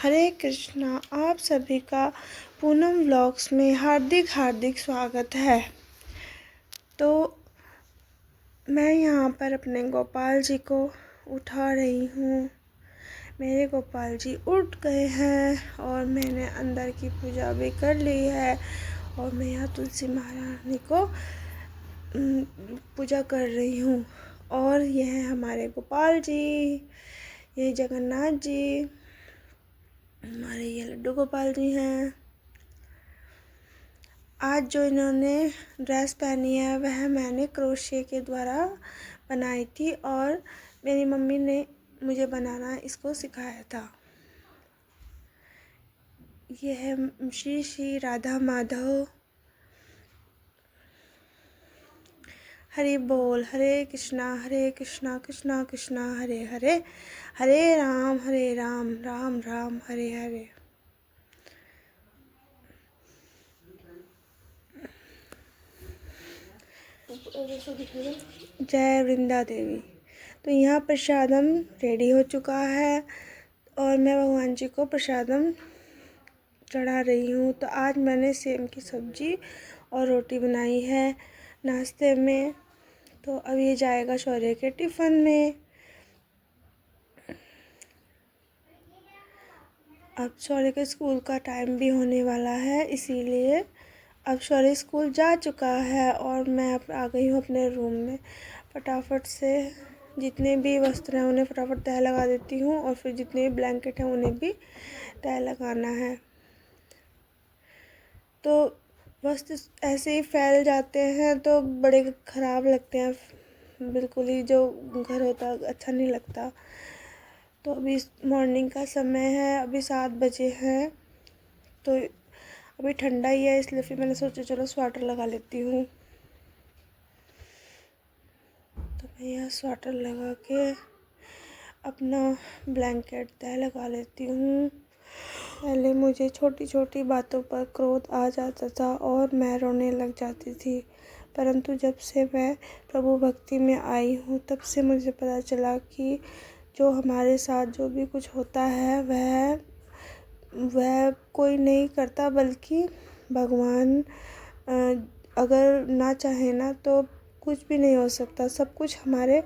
हरे कृष्णा। आप सभी का पूनम व्लॉग्स में हार्दिक हार्दिक स्वागत है। तो मैं यहाँ पर अपने गोपाल जी को उठा रही हूँ। मेरे गोपाल जी उठ गए हैं और मैंने अंदर की पूजा भी कर ली है और मैं यहाँ तुलसी महारानी को पूजा कर रही हूँ। और यह है हमारे गोपाल जी, ये जगन्नाथ जी, हमारे ये लड्डू गोपाल जी हैं। आज जो इन्होंने ड्रेस पहनी है वह मैंने क्रोशे के द्वारा बनाई थी और मेरी मम्मी ने मुझे बनाना इसको सिखाया था। यह है श्री श्री राधा माधव। हरि बोल। हरे कृष्णा कृष्णा कृष्णा हरे हरे, हरे राम राम राम हरे हरे। जय वृंदा देवी। तो यहाँ प्रसादम रेडी हो चुका है और मैं भगवान जी को प्रसादम चढ़ा रही हूँ। तो आज मैंने सेम की सब्जी और रोटी बनाई है नाश्ते में। तो अब ये जाएगा शौर्य के टिफ़िन में। अब शौर्य के स्कूल का टाइम भी होने वाला है, इसीलिए अब शौर्य स्कूल जा चुका है और मैं अब आ गई हूँ अपने रूम में। फटाफट से जितने भी वस्त्र हैं उन्हें फटाफट तह लगा देती हूँ और फिर जितने भी ब्लैंकेट हैं उन्हें भी तह लगाना है। तो वस्त्र ऐसे ही फैल जाते हैं तो बड़े ख़राब लगते हैं, बिल्कुल ही जो घर होता अच्छा नहीं लगता। तो अभी मॉर्निंग का समय है, अभी 7 बजे हैं। तो अभी ठंडा ही है, इसलिए फिर मैंने सोचा चलो स्वेटर लगा लेती हूँ। तो मैं यह स्वेटर लगा के अपना ब्लैंकेट तह लगा लेती हूँ। पहले मुझे छोटी छोटी बातों पर क्रोध आ जाता था और मैं रोने लग जाती थी, परंतु जब से मैं प्रभु भक्ति में आई हूँ तब से मुझे पता चला कि जो हमारे साथ जो भी कुछ होता है वह कोई नहीं करता, बल्कि भगवान अगर ना चाहे ना तो कुछ भी नहीं हो सकता। सब कुछ हमारे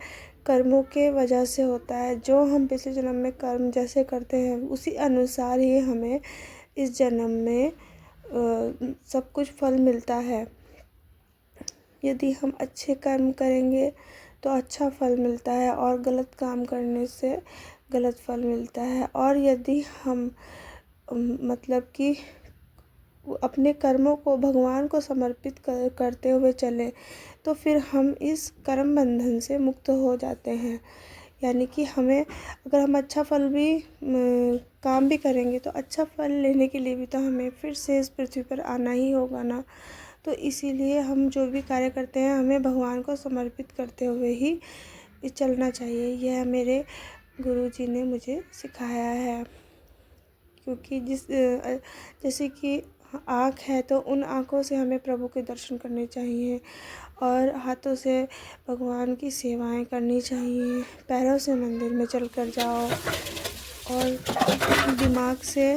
कर्मों के वजह से होता है। जो हम पिछले जन्म में कर्म जैसे करते हैं उसी अनुसार ही हमें इस जन्म में सब कुछ फल मिलता है। यदि हम अच्छे कर्म करेंगे तो अच्छा फल मिलता है और गलत काम करने से गलत फल मिलता है। और यदि हम मतलब कि अपने कर्मों को भगवान को समर्पित करते हुए चलें तो फिर हम इस कर्म बंधन से मुक्त हो जाते हैं। यानी कि हमें अगर हम अच्छा फल भी काम भी करेंगे तो अच्छा फल लेने के लिए भी तो हमें फिर से इस पृथ्वी पर आना ही होगा ना। तो इसीलिए हम जो भी कार्य करते हैं हमें भगवान को समर्पित करते हुए ही चलना चाहिए। यह मेरे गुरुजी ने मुझे सिखाया है। क्योंकि जैसे कि आँख है तो उन आँखों से हमें प्रभु के दर्शन करने चाहिए और हाथों से भगवान की सेवाएं करनी चाहिए। पैरों से मंदिर में चलकर जाओ और दिमाग से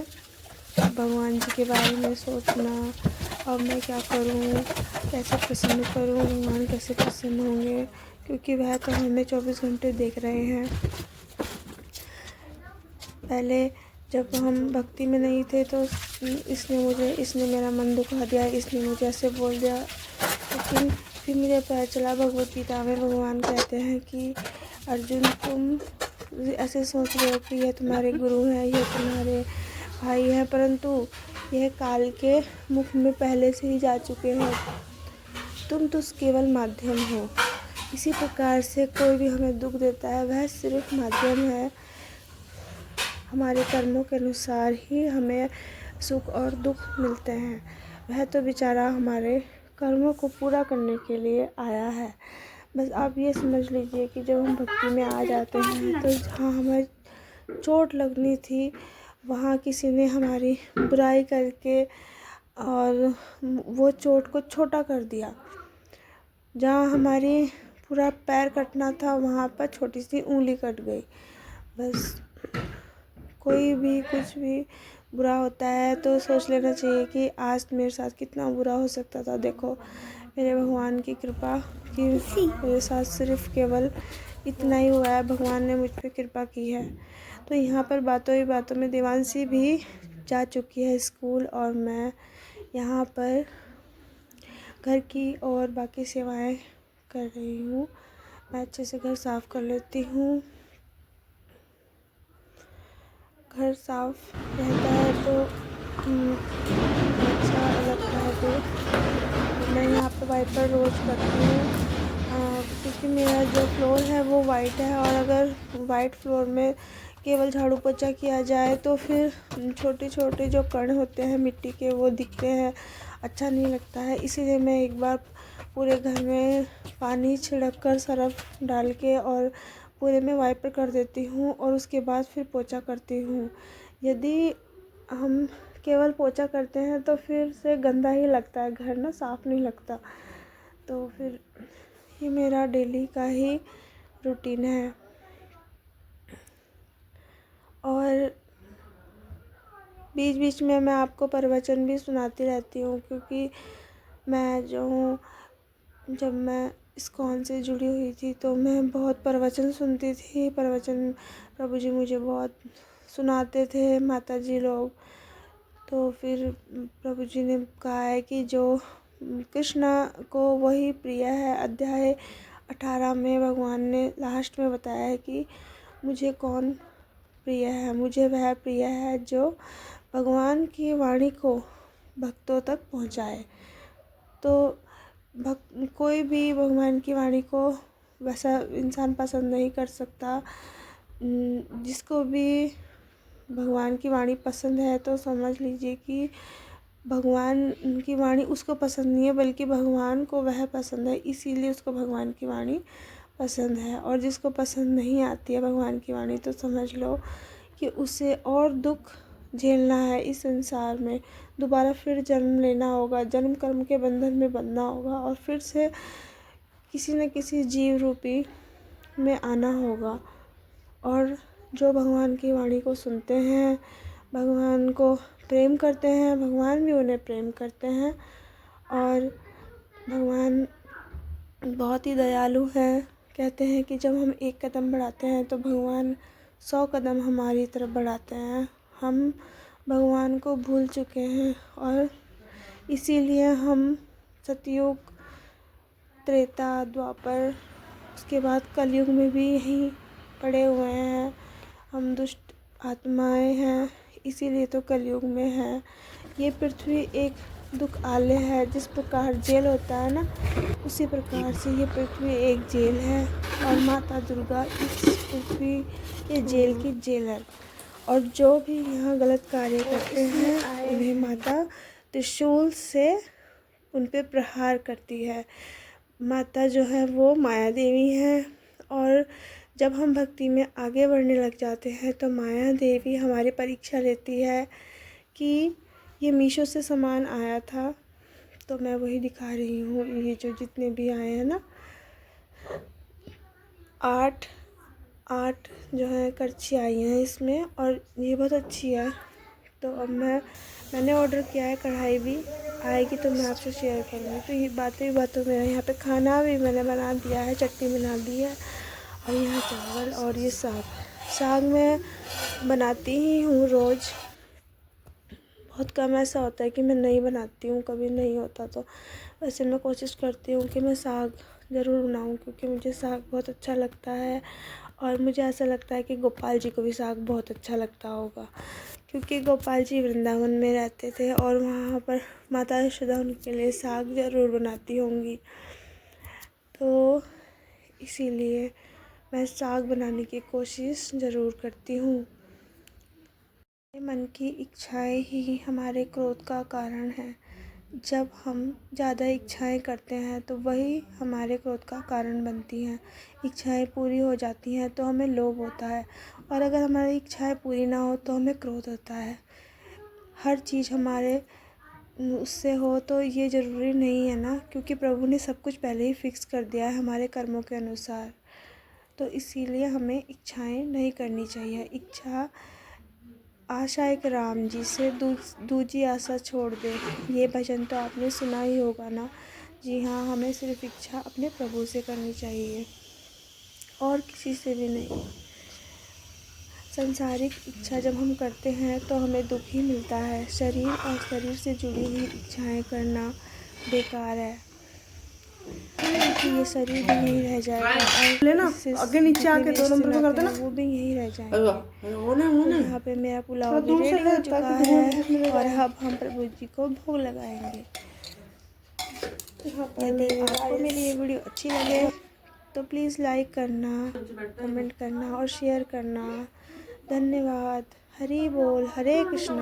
भगवान जी के बारे में सोचना, अब मैं क्या करूं, कैसे प्रसन्न करूं, भगवान कैसे प्रसन्न होंगे, क्योंकि वह तो हमें 24 घंटे देख रहे हैं। पहले जब हम भक्ति में नहीं थे तो इसने मेरा मन दुखा दिया, इसने मुझे ऐसे बोल दिया। लेकिन फिर मुझे पता चला भगवत गीता में भगवान कहते हैं कि अर्जुन तुम ऐसे सोच रहे हो कि यह तुम्हारे गुरु हैं, यह तुम्हारे भाई हैं, परंतु यह काल के मुख में पहले से ही जा चुके हैं। तुम तो केवल माध्यम हो। इसी प्रकार से कोई भी हमें दुख देता है वह सिर्फ माध्यम है। हमारे कर्मों के अनुसार ही हमें सुख और दुख मिलते हैं। वह तो बेचारा हमारे कर्मों को पूरा करने के लिए आया है। बस आप ये समझ लीजिए कि जब हम भक्ति में आ जाते हैं तो जहाँ हमें चोट लगनी थी वहाँ किसी ने हमारी बुराई करके और वो चोट को छोटा कर दिया। जहाँ हमारी पूरा पैर कटना था वहाँ पर छोटी सी उंगली कट गई। बस कोई भी कुछ भी बुरा होता है तो सोच लेना चाहिए कि आज मेरे साथ कितना बुरा हो सकता था। देखो मेरे भगवान की कृपा कि मेरे साथ सिर्फ केवल इतना ही हुआ है, भगवान ने मुझ पे कृपा की है। तो यहाँ पर बातों ही बातों में देवांशी भी जा चुकी है स्कूल और मैं यहाँ पर घर की और बाकी सेवाएं कर रही हूँ। मैं अच्छे से घर साफ़ कर लेती हूँ। घर साफ़ रहता है तो अच्छा लगता है। फिर मैं यहाँ पे वाइपर रोज़ करती हूँ क्योंकि मेरा जो फ्लोर है वो वाइट है और अगर वाइट फ्लोर में केवल झाड़ू पोछा किया जाए तो फिर छोटे छोटे जो कण होते हैं मिट्टी के वो दिखते हैं, अच्छा नहीं लगता है। इसीलिए मैं एक बार पूरे घर में पानी छिड़क कर सरफ डाल के और पूरे में वाइपर कर देती हूँ और उसके बाद फिर पोछा करती हूँ। यदि हम केवल पोछा करते हैं तो फिर से गंदा ही लगता है, घर ना साफ़ नहीं लगता। तो फिर ये मेरा डेली का ही रूटीन है। और बीच बीच में मैं आपको प्रवचन भी सुनाती रहती हूँ क्योंकि मैं जो हूँ, जब मैं इस्कॉन से जुड़ी हुई थी तो मैं बहुत प्रवचन सुनती थी। प्रवचन प्रभु जी मुझे बहुत सुनाते थे, माता जी लोग। तो फिर प्रभु जी ने कहा है कि जो कृष्णा को वही प्रिय है। अध्याय 18 में भगवान ने लास्ट में बताया है कि मुझे कौन प्रिय है, मुझे वह प्रिय है जो भगवान की वाणी को भक्तों तक पहुँचाए। तो कोई भी भगवान की वाणी को वैसा इंसान पसंद नहीं कर सकता। जिसको भी भगवान की वाणी पसंद है तो समझ लीजिए कि भगवान की वाणी उसको पसंद नहीं है बल्कि भगवान को वह पसंद है, इसीलिए उसको भगवान की वाणी पसंद है। और जिसको पसंद नहीं आती है भगवान की वाणी तो समझ लो कि उसे और दुख झेलना है इस संसार में, दोबारा फिर जन्म लेना होगा, जन्म कर्म के बंधन में बंधना होगा और फिर से किसी न किसी जीव रूपी में आना होगा। और जो भगवान की वाणी को सुनते हैं, भगवान को प्रेम करते हैं, भगवान भी उन्हें प्रेम करते हैं। और भगवान बहुत ही दयालु हैं। कहते हैं कि जब हम एक कदम बढ़ाते हैं तो भगवान 100 कदम हमारी तरफ बढ़ाते हैं। हम भगवान को भूल चुके हैं और इसीलिए हम सतयुग, त्रेता, द्वापर, उसके बाद कलयुग में भी यहीं पड़े हुए हैं। हम दुष्ट आत्माएं हैं, इसीलिए तो कलयुग में है। ये पृथ्वी एक दुख आलय है। जिस प्रकार जेल होता है ना, उसी प्रकार से ये पृथ्वी एक जेल है और माता दुर्गा इस पृथ्वी के जेल की जेलर। और जो भी यहाँ गलत कार्य करते हैं उन्हें माता त्रिशूल से उन पे प्रहार करती है। माता जो है वो माया देवी है। और जब हम भक्ति में आगे बढ़ने लग जाते हैं तो माया देवी हमारी परीक्षा लेती है कि ये मीशो से सामान आया था तो मैं वही दिखा रही हूँ। ये जो जितने भी आए हैं ना, 8 जो है करछी आई हैं इसमें और ये बहुत अच्छी है। तो अब मैंने ऑर्डर किया है, कढ़ाई भी आएगी तो मैं आपसे शेयर करूँगी। तो ये बातों में यहाँ पे खाना भी मैंने बना दिया है, चटनी बना दी है और यहाँ चावल और ये साग मैं बनाती ही हूँ रोज़। बहुत कम ऐसा होता है कि मैं नहीं बनाती हूँ, कभी नहीं होता तो वैसे मैं कोशिश करती हूँ कि मैं साग ज़रूर बनाऊँ क्योंकि मुझे साग बहुत अच्छा लगता है। और मुझे ऐसा लगता है कि गोपाल जी को भी साग बहुत अच्छा लगता होगा क्योंकि गोपाल जी वृंदावन में रहते थे और वहाँ पर माता यशोदा उनके लिए साग ज़रूर बनाती होंगी। तो इसीलिए मैं साग बनाने की कोशिश ज़रूर करती हूँ। मन की इच्छाएं ही हमारे क्रोध का कारण है। जब हम ज़्यादा इच्छाएं करते हैं तो वही हमारे क्रोध का कारण बनती हैं। इच्छाएं पूरी हो जाती हैं तो हमें लोभ होता है और अगर हमारी इच्छाएं पूरी ना हो तो हमें क्रोध होता है। हर चीज़ हमारे उससे हो तो ये ज़रूरी नहीं है ना, क्योंकि प्रभु ने सब कुछ पहले ही फिक्स कर दिया है हमारे कर्मों के अनुसार। तो इसीलिए हमें इच्छाएं नहीं करनी चाहिए। इच्छा आशा एक राम जी से दूजी आशा छोड़ दे। ये भजन तो आपने सुना ही होगा ना। जी हाँ, हमें सिर्फ इच्छा अपने प्रभु से करनी चाहिए और किसी से भी नहीं। सांसारिक इच्छा जब हम करते हैं तो हमें दुख ही मिलता है। शरीर और शरीर से जुड़ी हुई इच्छाएं करना बेकार है, क्योंकि ये शरीर भी यहीं रह जाएगा और इससे आगे नीचे आके 2 नंबर पे करते ना, वो भी यहीं रह जाएंगे। तो यहाँ पे मेरा पुलाव भी रेडी हो चुका है और अब हम प्रभु जी को भोग लगाएंगे। यदि आपको मेरी ये वीडियो अच्छी लगे तो प्लीज़ लाइक करना, कमेंट करना और शेयर करना। धन्यवाद। हरि बोल, हरे कृष्ण।